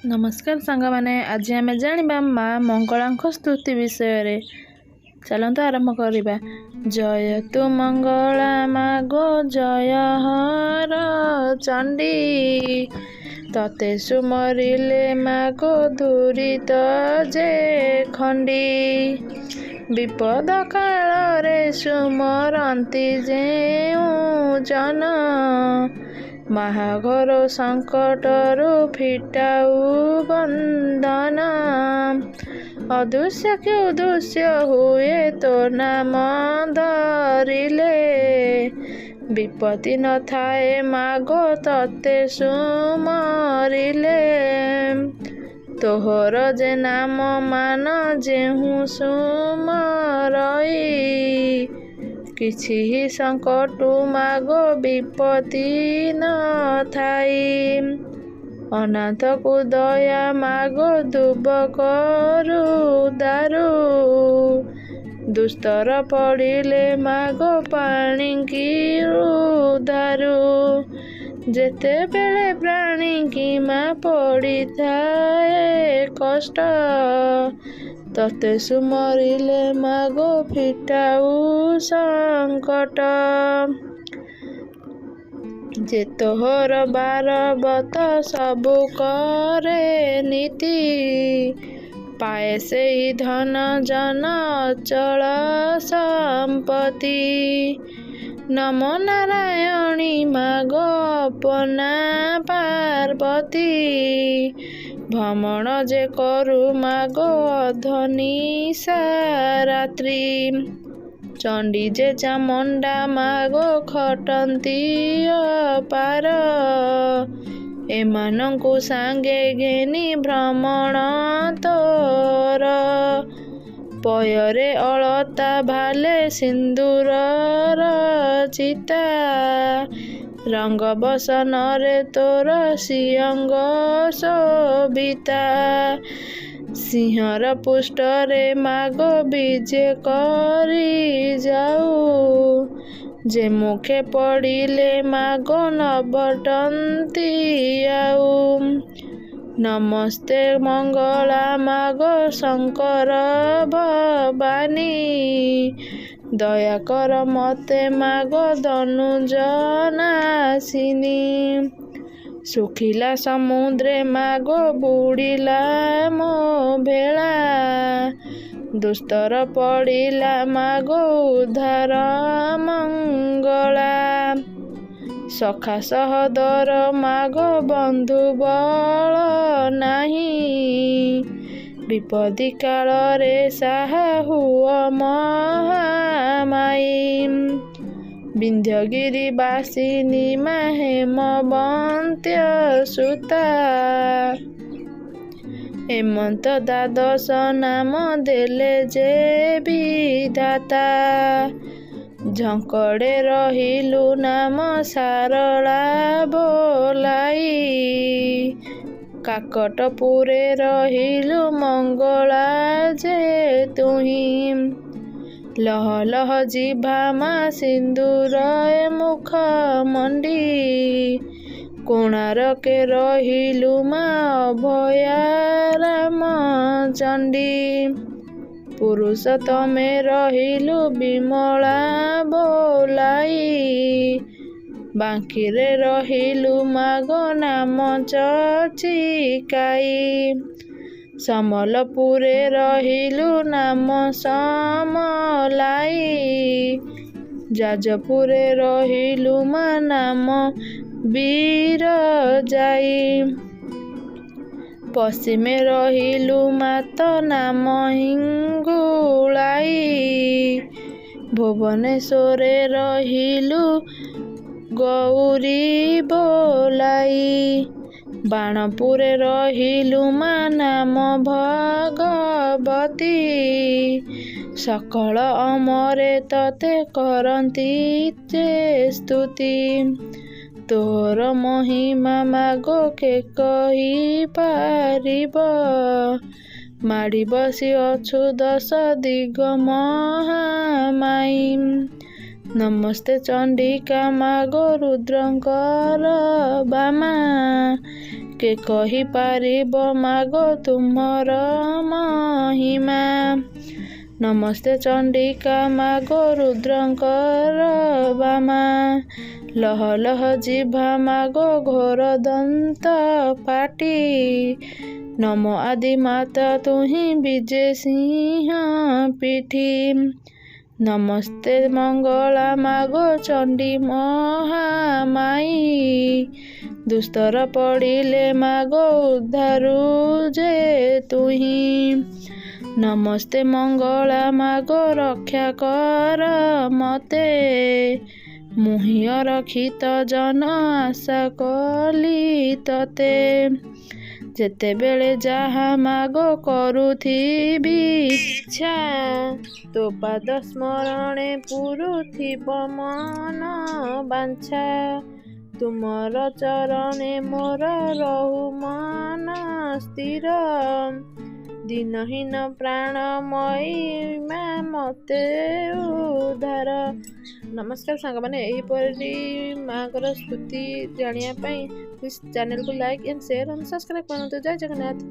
नमस्कार सांगमाने आज आम जाना माँ मंगला स्तुति विषय चलते आरंभ करवा। जय तु मंगला मागो जय हर चंडी तते सुमरिले मागो दूरित जे खंडी विपद काल रे सुमरंती जेउ जन महाघर संकटरु फिटाऊ बंधन अदृश्य के उदृश्य हुए तो नाम धरिले विपत्ति न थाए मागो तते सुमरिले तोहर जे नाम मान जेहु सुमरई किछि ही संकटु मागो विपत्ति न थाई अनाथ को दया मागो दुब करु दारु दुस्तर पड़िले मागो पानी की उधारु जेते बेले प्राणी की माँ पड़ी थाए कष्ट तते सुमरिले मागो फिटाऊ संकट जे तोहर बारबत सबु करे नीति पाए से ही धन जन अचल संपत्ति नमो नारायणी मागो अपना पार्वती भ्रमण जे करु मागो अधनी रात्रि चंडी जे चामुंडा मागो खटंती अपार एमानंकु सांगे घेनी भ्रमण तोर पयरे अलता भाले सिंदूर चिता रंग बसन रे तोर सिंह शोभिता सिंहर पुष्ट रे मागो विजे करी जाऊ जे मुखे पड़िले मागो नबटंती आऊ नमस्ते मंगला मागो शंकर भवानी दया कर मते मागो धनुजनासिनी सुखिला समुद्रे मागो बुड़िला मो भेला दुस्तर पड़िला मागो उद्धार मंगला सखा सहदर मागो बंधु बल नाही विपदि काल रे साहा हुआ महामाई विंध्यगिरी बासिनी हेमवंत्य सुता हेमंत द्वादश नाम देले जे विधाता झंकड़े रहिलु नाम सारला बोलाई काकटपुरे रहिलु मंगला जे तुही लह लह जिभा मा सिंदूर मुख मंडी कोणारके रहिलु मा अभया राम चंडी पुरुष तमे रहिलु विमला बोलाई बांकीरे रहिलु मागो नाम चचिकाई समलपुरे रहिलु नाम समलाई जाजपुरे रहिलु मा नाम बीरजाई पश्चिमे रहिलु मात नाम हिंगुलाई भुवनेश्वरे रहिलु गौरी बोलाई बाणपुरे रहिलु मा नाम भगवती सकल अमरे तते करंती जे स्तुति तोर महिमा मागो के कही पारिब माड़ी बसी अछु दश दिग महामाई ନମସ୍ତେ ଚଣ୍ଡିକା ମାଗୋ ରୁଦ୍ରଙ୍କର ବାମା, କେ କହିପାରିବ ମାଗୋ ତୁମର ମହିମା। ନମସ୍ତେ ଚଣ୍ଡିକା ମାଗୋ ରୁଦ୍ରଙ୍କର ବାମା, ଲହ ଲହ ଜିଭା ମାଗୋ ଘୋର ଦନ୍ତ ପାଟି। ନମ ଆଦି ମାତା ତୁହିଁ ବିଜେ ସିଂହ ପିଠି। ନମସ୍ତେ ମଙ୍ଗଳା ମାଗୋ ଚଣ୍ଡୀ ମହାମାଇ, ଦୁସ୍ତର ପଡ଼ିଲେ ମାଗୋ ଉଦ୍ଧାରୁ ଯେ ତୁହିଁ। ନମସ୍ତେ ମଙ୍ଗଳା ମାଗୋ ରକ୍ଷା କର ମତେ, ମୁହିଁ ଅରକ୍ଷିତ ଜନ ଆଶା କଲି ତତେ। ଯେତେବେଳେ ଯାହା ମାଗୋ କରୁଥିବି ଇଚ୍ଛା, ତୋ ପାଦ ସ୍ମରଣେ ପୁରୁଥିବ ମନ ବାଞ୍ଛା। ତୁମର ଚରଣେ ମୋର ରହୁ ମନ ସ୍ଥିର, ଦିନହୀନ ପ୍ରାଣମୟୀ ମା ମୋତେ ଉଦ୍ଧାର। ନମସ୍କାର ସାଙ୍ଗମାନେ, ଏହିପରି ମାଙ୍କର ସ୍ତୁତି ଜାଣିବା ପାଇଁ ପ୍ଲିଜ୍ ଚ୍ୟାନେଲକୁ like and share and subscribe କରନ୍ତୁ। ଜୟ ଜଗନ୍ନାଥ।